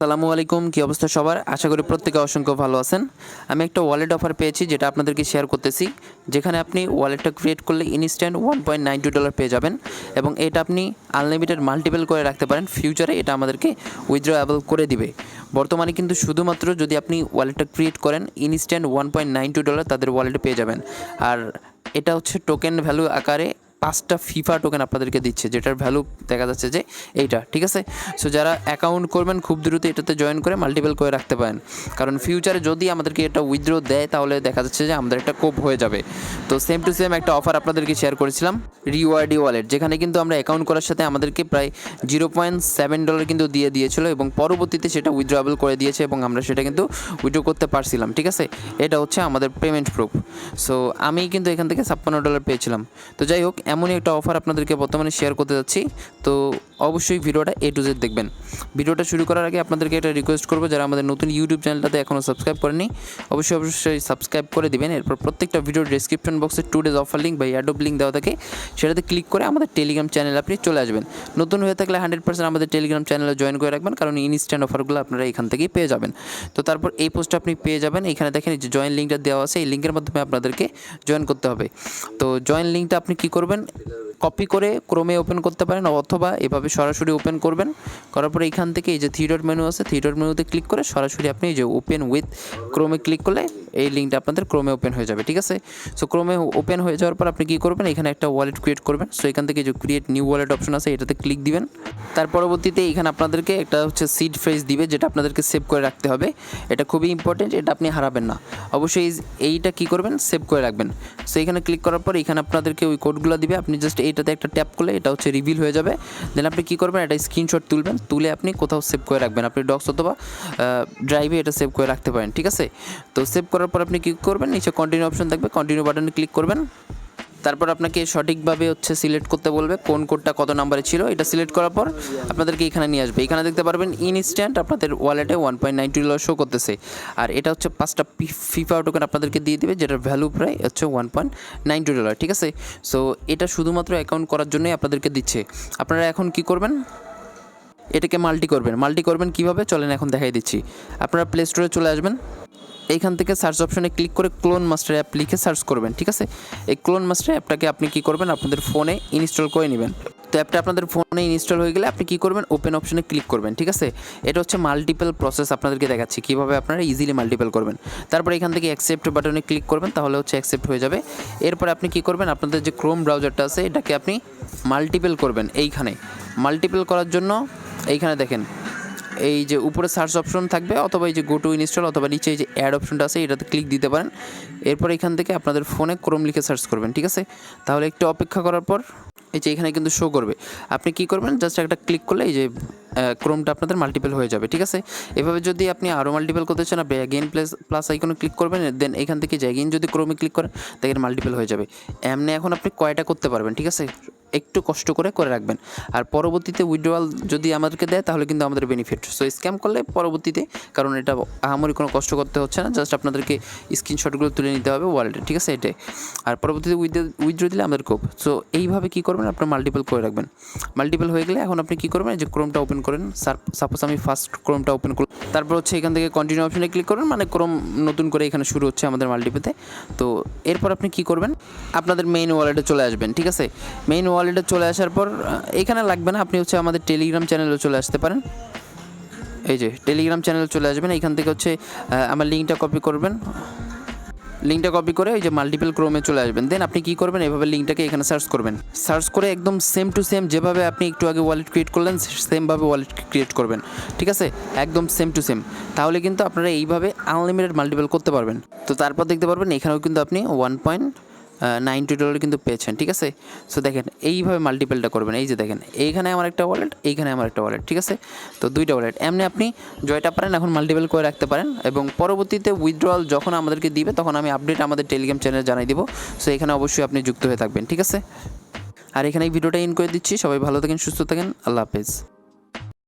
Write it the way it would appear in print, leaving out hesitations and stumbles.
আসসালামু আলাইকুম, কি অবস্থা সবার? আশা করি প্রত্যেকে অসংখ্য ভালো আছেন। আমি একটা ওয়ালেট অফার পেয়েছি যেটা আপনাদেরকে শেয়ার করতেছি, যেখানে আপনি ওয়ালেটটা ক্রিয়েট করলে ইনস্ট্যান্ট $1.92 পেয়ে যাবেন এবং এটা আপনি আনলিমিটেড মাল্টিপল করে রাখতে পারেন। ফিউচারে এটা আমাদেরকে উইথড্রয়েবল করে দিবে। বর্তমানে কিন্তু শুধুমাত্র যদি আপনি ওয়ালেটটা ক্রিয়েট করেন ইনস্ট্যান্ট $1.92 তাদের ওয়ালেটে পেয়ে যাবেন। আর এটা হচ্ছে টোকেন ভ্যালু আকারে 5টা ফিফা টোকেন আপনাদেরকে দিচ্ছে, যেটার ভ্যালু দেখা যাচ্ছে যে এইটা, ঠিক আছে। সো যারা অ্যাকাউন্ট করবেন খুব দ্রুত এটাতে জয়েন করে মাল্টিপল করে রাখতে পারেন, কারণ ফিউচারে যদি আমাদেরকে এটা উইথড্র দেয় তাহলে দেখা যাচ্ছে যে আমাদের একটা কোপ হয়ে যাবে। তো সেম টু সেম একটা অফার আপনাদেরকে শেয়ার করেছিলাম, রিওয়ার্ডি ওয়ালেট, যেখানে কিন্তু আমরা অ্যাকাউন্ট করার সাথে আমাদেরকে প্রায় $0.7 কিন্তু দিয়ে দিয়েছিল এবং পরবর্তীতে সেটা উইথড্রয়েবল করে দিয়েছে এবং আমরা সেটা কিন্তু উইথড্র করতে পারছিলাম, ঠিক আছে। এটা হচ্ছে আমাদের পেমেন্ট প্রুফ। সো আমি কিন্তু এখান থেকে $56 পেয়েছিলাম। তো যাই হোক, এমনই একটা অফার আপনাদেরকে বর্তমানে শেয়ার করতে যাচ্ছি। তো অবশ্যই ভিডিওটা A to Z দেখবেন। ভিডিওটা শুরু করার আগে আপনাদেরকে এটা রিকোয়েস্ট করবো, যারা আমাদের নতুন ইউটিউব চ্যানেলটাতে এখনও সাবস্ক্রাইব করেনি অবশ্যই সাবস্ক্রাইব করে দিবেন। এরপর প্রত্যেকটা ভিডিওর ডিসক্রিপশন বক্সে 2 days অফার লিঙ্ক বা অ্যাডোব লিঙ্ক দেওয়া থাকে, সেটাতে ক্লিক করে আমাদের টেলিগ্রাম চ্যানেলে আপনি চলে আসবেন। নতুন হয়ে থাকলে 100% আমাদের টেলিগ্রাম চ্যানেলে জয়েন করে রাখবেন, কারণ ইনস্ট্যান্ট অফারগুলো আপনারা এখান থেকেই পেয়ে যাবেন। তো তারপর এই পোস্টটা আপনি পেয়ে যাবেন, এখানে দেখেন যে জয়েন লিঙ্কটা দেওয়া আছে, এই লিঙ্কের মাধ্যমে আপনাদেরকে জয়েন করতে হবে। তো জয়েন লিঙ্কটা আপনি কী করবেন, কপি করে ক্রোমে ওপেন করতে পারেন অথবা এভাবে সরাসরি ওপেন করবেন। করার পরে এখান থেকে এই যে থ্রি ডট মেনু আছে, থ্রি ডট মেনুতে ক্লিক করে সরাসরি আপনি এই যে ওপেন উইথ ক্রোমে ক্লিক করলে এই লিঙ্কটা আপনাদের ক্রোমে ওপেন হয়ে যাবে, ঠিক আছে। সো ক্রোমে ওপেন হয়ে যাওয়ার পর আপনি কী করবেন, এখানে একটা ওয়ালেট ক্রিয়েট করবেন। সো এখান থেকে যে ক্রিয়েট নিউ ওয়ালেট অপশন আছে এটাতে ক্লিক দিবেন। তার পরবর্তীতে এখানে আপনাদেরকে একটা হচ্ছে সিড ফ্রেজ দিবে, যেটা আপনাদেরকে সেভ করে রাখতে হবে। এটা খুবই ইম্পর্টেন্ট, এটা আপনি হারাবেন না। অবশ্যই এইটা কী করবেন, সেভ করে রাখবেন। সো এখানে ক্লিক করার পর এখানে আপনাদেরকে ওই কোডগুলো দিবে, আপনি জাস্ট এইটাতে একটা ট্যাপ করলে এটা হচ্ছে রিভিল হয়ে যাবে। দেন আপনি কী করবেন, এটা স্ক্রিনশট তুলবেন, তুলে আপনি কোথাও সেভ করে রাখবেন। আপনি ডক্স অথবা ড্রাইভে এটা সেভ করে রাখতে পারেন, ঠিক আছে। তো সেভ করার পর আপনি কী করবেন, নিচে কন্টিনিউ অপশন থাকবে, কন্টিনিউ বাটনে ক্লিক করবেন। তারপর আপনাকে সঠিকভাবে হচ্ছে সিলেক্ট করতে বলবে কোন কোডটা কত নাম্বারে ছিল। এটা সিলেক্ট করার পর আপনাদেরকে এখানে নিয়ে আসবে। এখানে দেখতে পারবেন ইনস্ট্যান্ট আপনাদের ওয়ালেটে $1.92 শো করতেছে। আর এটা হচ্ছে 5টা ফিফা টোকেন আপনাদেরকে দিয়ে দেবে, যেটার ভ্যালু প্রায় হচ্ছে $1.92, ঠিক আছে। সো এটা শুধুমাত্র অ্যাকাউন্ট করার জন্যই আপনাদেরকে দিচ্ছে। আপনারা এখন কি করবেন, এটাকে মাল্টি করবেন কীভাবে চলেন এখন দেখাই দিচ্ছি। আপনারা প্লে স্টোরে চলে আসবেন, এইখান থেকে সার্চ অপশনে ক্লিক করে ক্লোন মাস্টার অ্যাপ লিখে সার্চ করবেন, ঠিক আছে। এই ক্লোন মাস্টার অ্যাপটাকে আপনি কী করবেন, আপনাদের ফোনে ইনস্টল করে নেবেন। তো অ্যাপটা আপনাদের ফোনে ইনস্টল হয়ে গেলে আপনি কী করবেন, ওপেন অপশনে ক্লিক করবেন, ঠিক আছে। এটা হচ্ছে মাল্টিপল প্রসেস আপনাদেরকে দেখাচ্ছি কীভাবে আপনারা ইজিলি মাল্টিপল করবেন। তারপর এখান থেকে অ্যাকসেপ্ট বাটনে ক্লিক করবেন, তাহলে হচ্ছে অ্যাকসেপ্ট হয়ে যাবে। এরপর আপনি কী করবেন, আপনাদের যে ক্রোম ব্রাউজারটা আছে এটাকে আপনি মাল্টিপল করবেন। এইখানে মাল্টিপল করার জন্য এইখানে দেখেন এই যে উপরে সার্চ অপশন থাকবে, অথবা এই যে গো টু ইনস্টল, অথবা নিচে এই যে অ্যাড অপশনটা আছে এটাতে ক্লিক দিতে পারেন। এরপর এখান থেকে আপনাদের ফোনে ক্রোম লিখে সার্চ করবেন, ঠিক আছে। তাহলে একটু অপেক্ষা করার পর এই যে এখানে কিন্তু শো করবে। আপনি কি করবেন, জাস্ট একটা ক্লিক করলে এই যে ক্রোমটা আপনাদের মাল্টিপল হয়ে যাবে, ঠিক আছে। এভাবে যদি আপনি আরও মাল্টিপল করতে চান, আপনি অ্যাগেইন প্লাস আইকনে ক্লিক করবেন, দেন এখান থেকে যে অ্যাগেইন যদি ক্রোমে ক্লিক করেন দেখেন মাল্টিপল হয়ে যাবে। এমনি এখন আপনি কয়টা করতে পারবেন, ঠিক আছে। একটু কষ্ট করে রাখবেন। আর পরবর্তীতে উইথড্রয়াল যদি আমাদেরকে দেয় তাহলে কিন্তু আমাদের বেনিফিট। সো স্ক্যাম করলে পরবর্তীতে, কারণ এটা আহামরি কোনো কষ্ট করতে হচ্ছে না, জাস্ট আপনাদেরকে স্ক্রিনশটগুলো তুলে নিতে হবে ওয়ালেটে, ঠিক আছে, এটাই। আর পরবর্তীতে উইথড্র দিলে আমাদের কোপ। সো এইভাবে কী করবেন, আপনার মাল্টিপল করে রাখবেন। মাল্টিপল হয়ে গেলে এখন আপনি কী করবেন, যে ক্রোমটা ওপেন করেন। সাপোজ আমি ফার্স্ট ক্রোমটা ওপেন করলাম, তারপর হচ্ছে এখান থেকে কন্টিনিউ অপশনে ক্লিক করবেন, মানে ক্রোম নতুন করে এখানে শুরু হচ্ছে আমাদের মাল্টিপেতে। তো এরপর আপনি কী করবেন, আপনাদের মেইন ওয়ালেটে চলে আসবেন, ঠিক আছে। মেইন ওয়ালেটে চলে আসার পর এখানে লাগবে না, আপনি হচ্ছে আমাদের টেলিগ্রাম চ্যানেলে চলে আসতে পারেন। এই যে টেলিগ্রাম চ্যানেলে চলে আসবেন, এইখান থেকে হচ্ছে আমার লিঙ্কটা কপি করবেন। লিঙ্কটা কপি করে এই যে মাল্টিপল ক্রোমে চলে আসবেন। দেন আপনি কী করবেন, এভাবে লিঙ্কটাকে এখানে সার্চ করবেন। সার্চ করে একদম সেম টু সেম যেভাবে আপনি একটু আগে ওয়ালেট ক্রিয়েট করলেন সেমভাবে ওয়ালেট ক্রিয়েট করবেন, ঠিক আছে, একদম সেম টু সেম। তাহলে কিন্তু আপনারা এইভাবে আনলিমিটেড মাল্টিপল করতে পারবেন। তো তারপর দেখতে পারবেন এখানেও কিন্তু আপনি $1.92 কিন্তু পেয়েছেন, ঠিক আছে। সো দেখেন এইভাবে মাল্টিপলটা করবেন। এই যে দেখেন এইখানে আমার একটা ওয়ালেট, এইখানে আমার একটা ওয়ালেট, ঠিক আছে। তো 2টা ওয়ালেট এমনি আপনি জয়টা পারেন এখন মাল্টিপল করে রাখতে পারেন, এবং পরবর্তীতে উইথড্রয়াল যখন আমাদেরকে দিবে তখন আমি আপডেট আমাদের টেলিগ্রাম চ্যানেলে জানাই দিব। সো এখানে অবশ্যই আপনি যুক্ত হয়ে থাকবেন, ঠিক আছে। আর এখানে এই ভিডিওটা ইন করে দিচ্ছি। সবাই ভালো থাকেন, সুস্থ থাকেন, আল্লাহ হাফেজ।